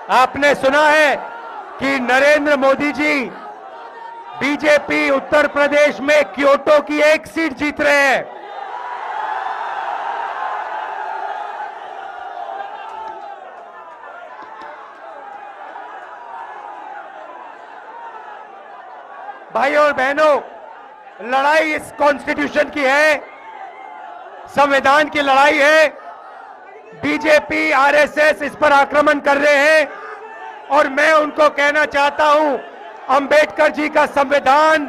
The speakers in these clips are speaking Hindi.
आपने सुना है कि नरेंद्र मोदी जी बीजेपी उत्तर प्रदेश में क्योटो की एक सीट जीत रहे हैं। भाइयों और बहनों, लड़ाई इस कॉन्स्टिट्यूशन की है, संविधान की लड़ाई है। बीजेपी आरएसएस इस पर आक्रमण कर रहे हैं और मैं उनको कहना चाहता हूं, अंबेडकर जी का संविधान,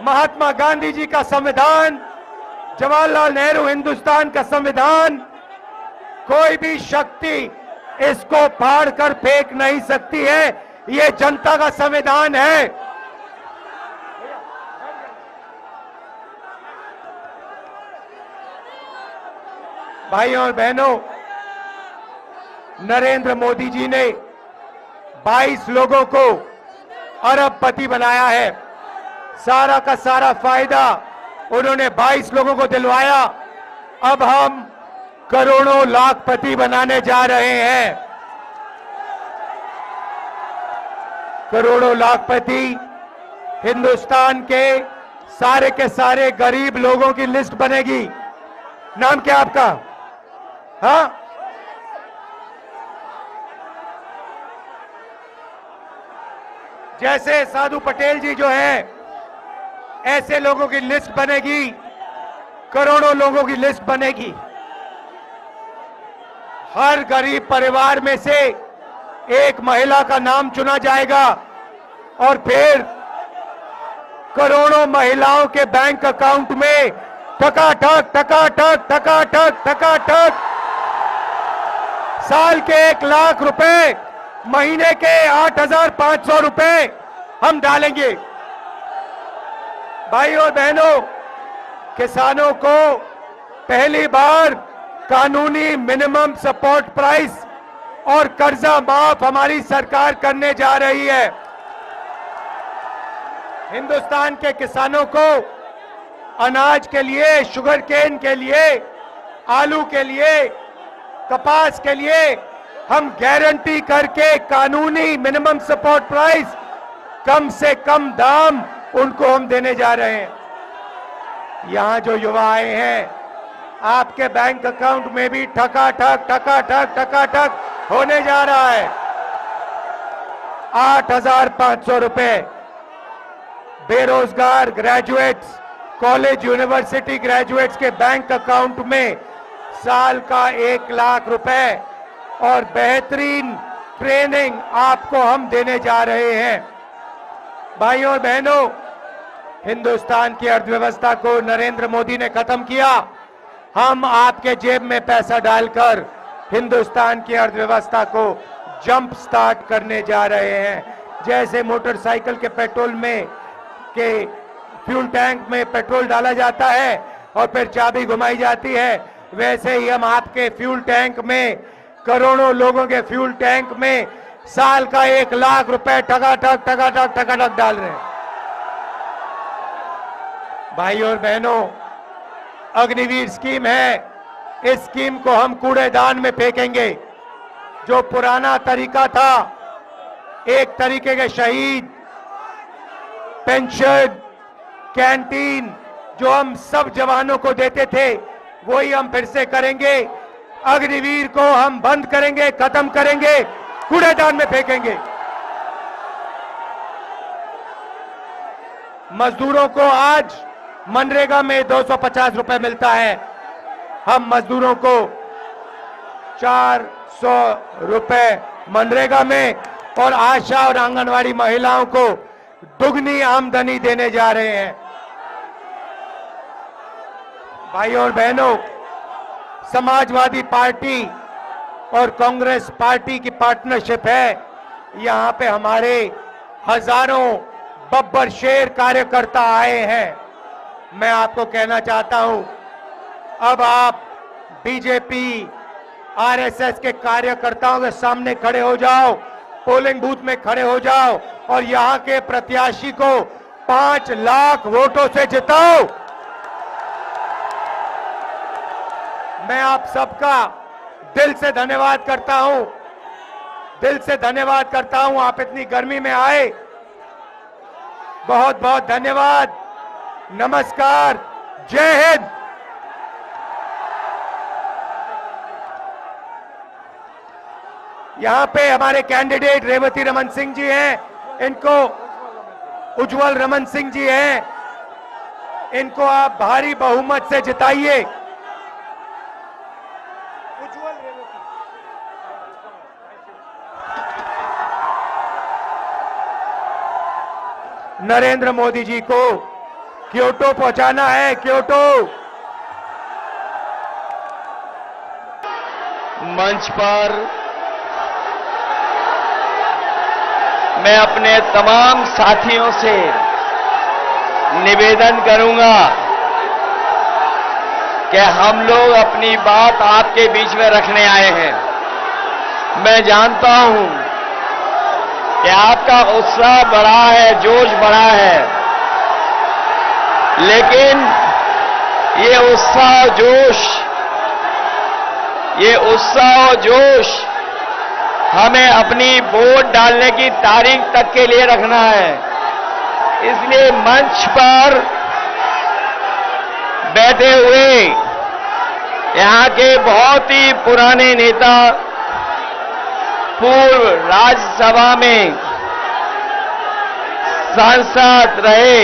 महात्मा गांधी जी का संविधान, जवाहरलाल नेहरू हिंदुस्तान का संविधान, कोई भी शक्ति इसको फाड़ कर फेंक नहीं सकती है। ये जनता का संविधान है। भाइयों और बहनों, नरेंद्र मोदी जी ने 22 लोगों को अरबपति बनाया है। सारा का सारा फायदा उन्होंने 22 लोगों को दिलवाया। अब हम करोड़ों लाखपति बनाने जा रहे हैं। करोड़ों लाखपति हिंदुस्तान के सारे गरीब लोगों की लिस्ट बनेगी। नाम क्या आपका? हाँ, जैसे साधु पटेल जी जो हैं, ऐसे लोगों की लिस्ट बनेगी, करोड़ों लोगों की लिस्ट बनेगी। हर गरीब परिवार में से एक महिला का नाम चुना जाएगा और फिर करोड़ों महिलाओं के बैंक अकाउंट में टकाटक टकाटक टकाटक टकाटक साल के 1 लाख रुपए, महीने के 8,500 रुपए हम डालेंगे। भाइयों और बहनों, किसानों को पहली बार कानूनी मिनिमम सपोर्ट प्राइस और कर्जा माफ हमारी सरकार करने जा रही है। हिंदुस्तान के किसानों को अनाज के लिए, शुगर केन के लिए, आलू के लिए, कपास के लिए हम गारंटी करके कानूनी मिनिमम सपोर्ट प्राइस, कम से कम दाम उनको हम देने जा रहे हैं। यहां जो युवा आए हैं, आपके बैंक अकाउंट में भी ठकाठक ठकाठक ठकाठक होने जा रहा है। 8,500 रुपए बेरोजगार ग्रेजुएट्स, कॉलेज यूनिवर्सिटी ग्रेजुएट्स के बैंक अकाउंट में साल का 1 लाख रुपए और बेहतरीन ट्रेनिंग आपको हम देने जा रहे हैं। भाइयों और बहनों, हिंदुस्तान की अर्थव्यवस्था को नरेंद्र मोदी ने खत्म किया। हम आपके जेब में पैसा डालकर हिंदुस्तान की अर्थव्यवस्था को जंप स्टार्ट करने जा रहे हैं। जैसे मोटरसाइकिल के पेट्रोल में के फ्यूल टैंक में पेट्रोल डाला जाता है और फिर चाबी घुमाई जाती है, वैसे ही हम आपके फ्यूल टैंक में, करोड़ों लोगों के फ्यूल टैंक में साल का 1 लाख रुपए टकाटक टकाटक टकाटक डाल रहे हैं। भाइयों और बहनों, अग्निवीर स्कीम है, इस स्कीम को हम कूड़ेदान में फेंकेंगे। जो पुराना तरीका था, एक तरीके के शहीद, पेंशन, कैंटीन जो हम सब जवानों को देते थे, वही हम फिर से करेंगे। अग्निवीर को हम बंद करेंगे, खत्म करेंगे, कूड़ेदान में फेंकेंगे। मजदूरों को आज मनरेगा में 250 रुपए मिलता है। हम मजदूरों को 400 रुपए मनरेगा में और आशा और आंगनवाड़ी महिलाओं को दुगनी आमदनी देने जा रहे हैं। भाइयों और बहनों, समाजवादी पार्टी और कांग्रेस पार्टी की पार्टनरशिप है। यहां पे हमारे हजारों बब्बर शेर कार्यकर्ता आए हैं। मैं आपको कहना चाहता हूं, अब आप बीजेपी आरएसएस के कार्यकर्ताओं के सामने खड़े हो जाओ, पोलिंग बूथ में खड़े हो जाओ और यहां के प्रत्याशी को 5 लाख वोटों से जिताओ। मैं आप सबका दिल से धन्यवाद करता हूं। दिल से धन्यवाद करता हूं, आप इतनी गर्मी में आए, बहुत बहुत धन्यवाद। नमस्कार, जय हिंद। यहां पे हमारे कैंडिडेट रेवती रमन सिंह जी हैं, इनको उज्जवल रमन सिंह जी हैं, इनको आप भारी बहुमत से जिताइए। नरेंद्र मोदी जी को क्योटो पहुंचाना है, क्योटो। मंच पर मैं अपने तमाम साथियों से निवेदन करूंगा कि हम लोग अपनी बात आपके बीच में रखने आए हैं। मैं जानता हूं कि आपका उत्साह बढ़ा है, जोश बढ़ा है, लेकिन ये उत्साह और जोश हमें अपनी वोट डालने की तारीख तक के लिए रखना है। इसलिए मंच पर बैठे हुए यहां के बहुत ही पुराने नेता, पूर्व राज्यसभा में सांसद रहे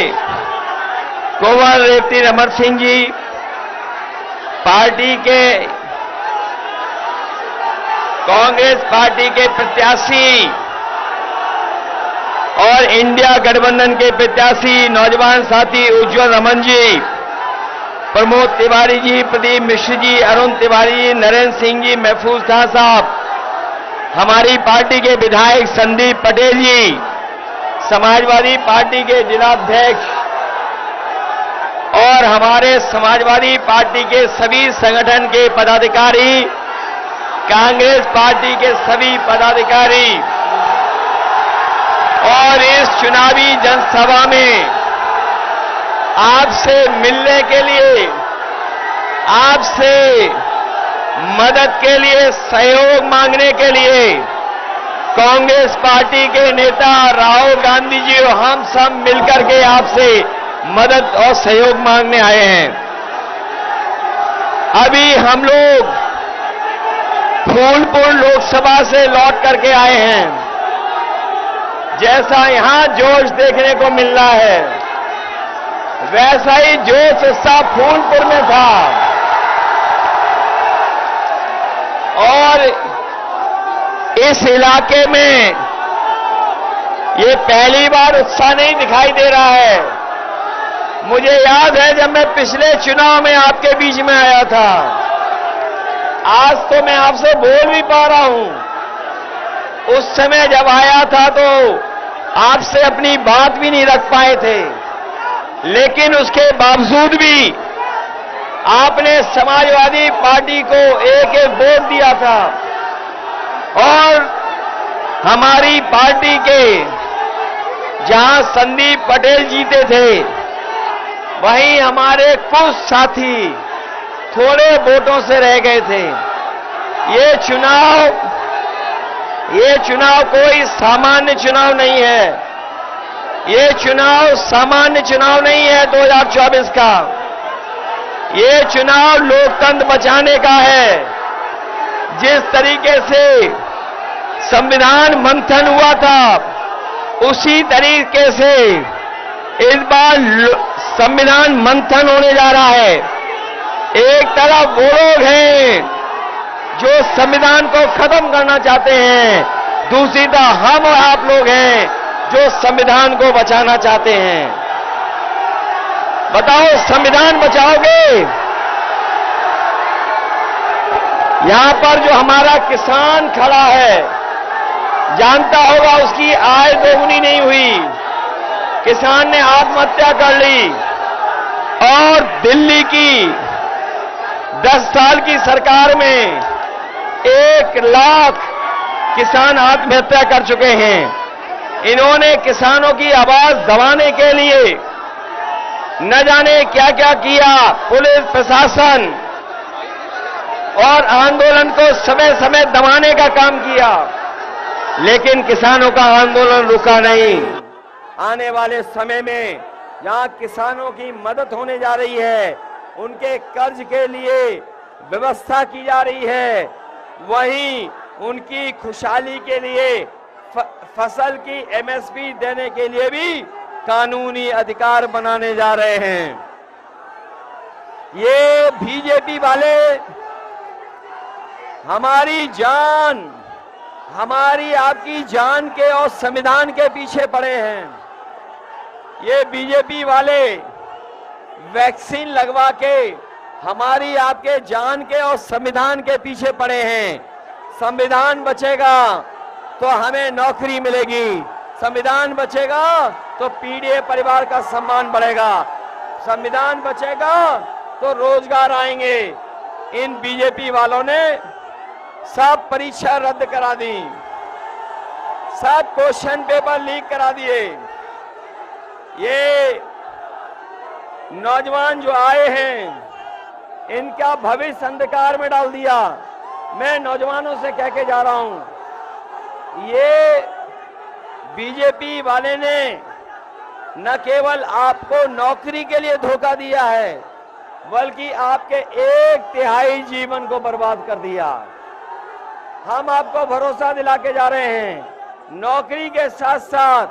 कुंवर रेवती रमन सिंह जी, पार्टी के कांग्रेस पार्टी के प्रत्याशी और इंडिया गठबंधन के प्रत्याशी नौजवान साथी उज्जवल रमन जी, प्रमोद तिवारी जी, प्रदीप मिश्र जी, अरुण तिवारी जी, नरेंद्र सिंह जी, महफूज खां साहब, हमारी पार्टी के विधायक संदीप पटेल जी, समाजवादी पार्टी के जिलाध्यक्ष और हमारे समाजवादी पार्टी के सभी संगठन के पदाधिकारी, कांग्रेस पार्टी के सभी पदाधिकारी, और इस चुनावी जनसभा में आपसे मिलने के लिए, आपसे मदद के लिए, सहयोग मांगने के लिए कांग्रेस पार्टी के नेता राहुल गांधी जी और हम सब मिलकर के आपसे मदद और सहयोग मांगने आए हैं। अभी हम लोग फूलपुर लोकसभा से लौट करके आए हैं। जैसा यहां जोश देखने को मिल रहा है, वैसा ही जोश उत्साह फूलपुर में था, और इस इलाके में ये पहली बार उत्साह नहीं दिखाई दे रहा है। मुझे याद है जब मैं पिछले चुनाव में आपके बीच में आया था, आज तो मैं आपसे बोल भी पा रहा हूं। उस समय जब आया था तो आपसे अपनी बात भी नहीं रख पाए थे, लेकिन उसके बावजूद भी आपने समाजवादी पार्टी को एक एक वोट दिया था, और हमारी पार्टी के जहां संदीप पटेल जीते थे, वहीं हमारे कुछ साथी थोड़े वोटों से रह गए थे। ये चुनाव कोई सामान्य चुनाव नहीं है। ये चुनाव सामान्य चुनाव नहीं है 2024 का। ये चुनाव लोकतंत्र बचाने का है। जिस तरीके से संविधान मंथन हुआ था, उसी तरीके से इस बार संविधान मंथन होने जा रहा है। एक तरफ वो लोग हैं जो संविधान को खत्म करना चाहते हैं, दूसरी तरफ हम और आप लोग हैं जो संविधान को बचाना चाहते हैं। बताओ, संविधान बचाओगे? यहां पर जो हमारा किसान खड़ा है, जानता होगा उसकी आय दोगुनी नहीं हुई। किसान ने आत्महत्या कर ली, और दिल्ली की 10 साल की सरकार में 1 लाख किसान आत्महत्या कर चुके हैं। इन्होंने किसानों की आवाज दबाने के लिए न जाने क्या क्या किया। पुलिस प्रशासन और आंदोलन को समय समय दबाने का काम किया। लेकिन किसानों का आंदोलन रुका नहीं। आने वाले समय में जहां किसानों की मदद होने जा रही है, उनके कर्ज के लिए व्यवस्था की जा रही है, वहीं उनकी खुशहाली के लिए फसल की एमएसपी देने के लिए भी कानूनी अधिकार बनाने जा रहे हैं। ये बीजेपी वाले हमारी जान, हमारी आपकी जान के और संविधान के पीछे पड़े हैं। ये बीजेपी वाले वैक्सीन लगवा के हमारी आपके जान के और संविधान के पीछे पड़े हैं। संविधान बचेगा तो हमें नौकरी मिलेगी, संविधान बचेगा तो पीड़ित परिवार का सम्मान बढ़ेगा, संविधान बचेगा तो रोजगार आएंगे। इन बीजेपी वालों ने सब परीक्षा रद्द करा दी, सब क्वेश्चन पेपर लीक करा दिए। ये नौजवान जो आए हैं, इनका भविष्य अंधकार में डाल दिया। मैं नौजवानों से कह के जा रहा हूं, ये बीजेपी वाले ने न केवल आपको नौकरी के लिए धोखा दिया है, बल्कि आपके 1/3 जीवन को बर्बाद कर दिया। हम आपको भरोसा दिला के जा रहे हैं, नौकरी के साथ साथ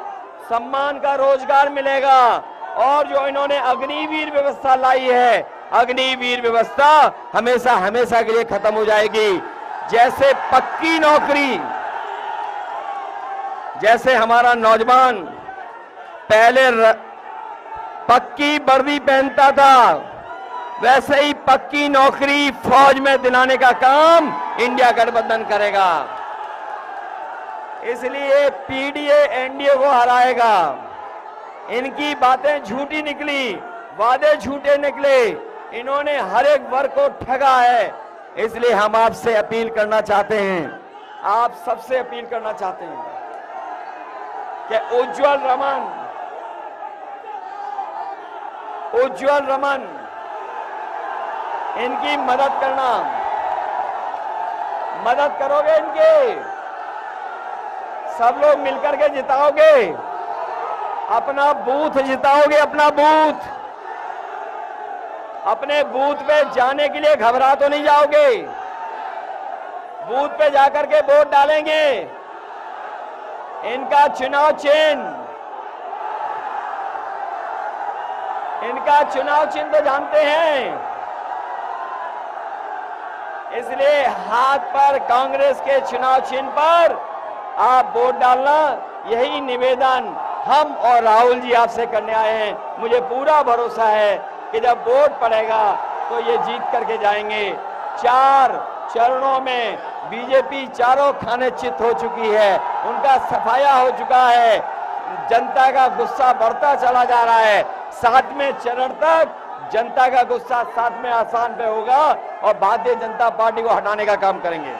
सम्मान का रोजगार मिलेगा। और जो इन्होंने अग्निवीर व्यवस्था लाई है, अग्निवीर व्यवस्था हमेशा हमेशा के लिए खत्म हो जाएगी। जैसे पक्की नौकरी, जैसे हमारा नौजवान पहले पक्की वर्दी पहनता था, वैसे ही पक्की नौकरी फौज में दिलाने का काम इंडिया गठबंधन करेगा। इसलिए पीडीए एनडीए को हराएगा। इनकी बातें झूठी निकली, वादे झूठे निकले, इन्होंने हर एक वर्ग को ठगा है। इसलिए हम आपसे अपील करना चाहते हैं, आप सबसे अपील करना चाहते हैं कि उज्जवल रमन इनकी मदद करना, मदद करोगे इनके, सब लोग मिलकर के जिताओगे, अपना बूथ जिताओगे, अपने बूथ पे जाने के लिए घबरा तो नहीं जाओगे, बूथ पे जाकर के वोट डालेंगे। इनका चुनाव चिन्ह तो जानते हैं, इसलिए हाथ पर कांग्रेस के चुनाव चिन्ह पर आप वोट डालना, यही निवेदन हम और राहुल जी आपसे करने आए हैं। मुझे पूरा भरोसा है कि जब वोट पड़ेगा तो ये जीत करके जाएंगे। 4 चरणों में बीजेपी चारों खाने चित हो चुकी है, उनका सफाया हो चुका है, जनता का गुस्सा बढ़ता चला जा रहा है। 7वें चरण तक जनता का गुस्सा 7वें आसान पे होगा और भारतीय जनता पार्टी को हटाने का काम करेंगे।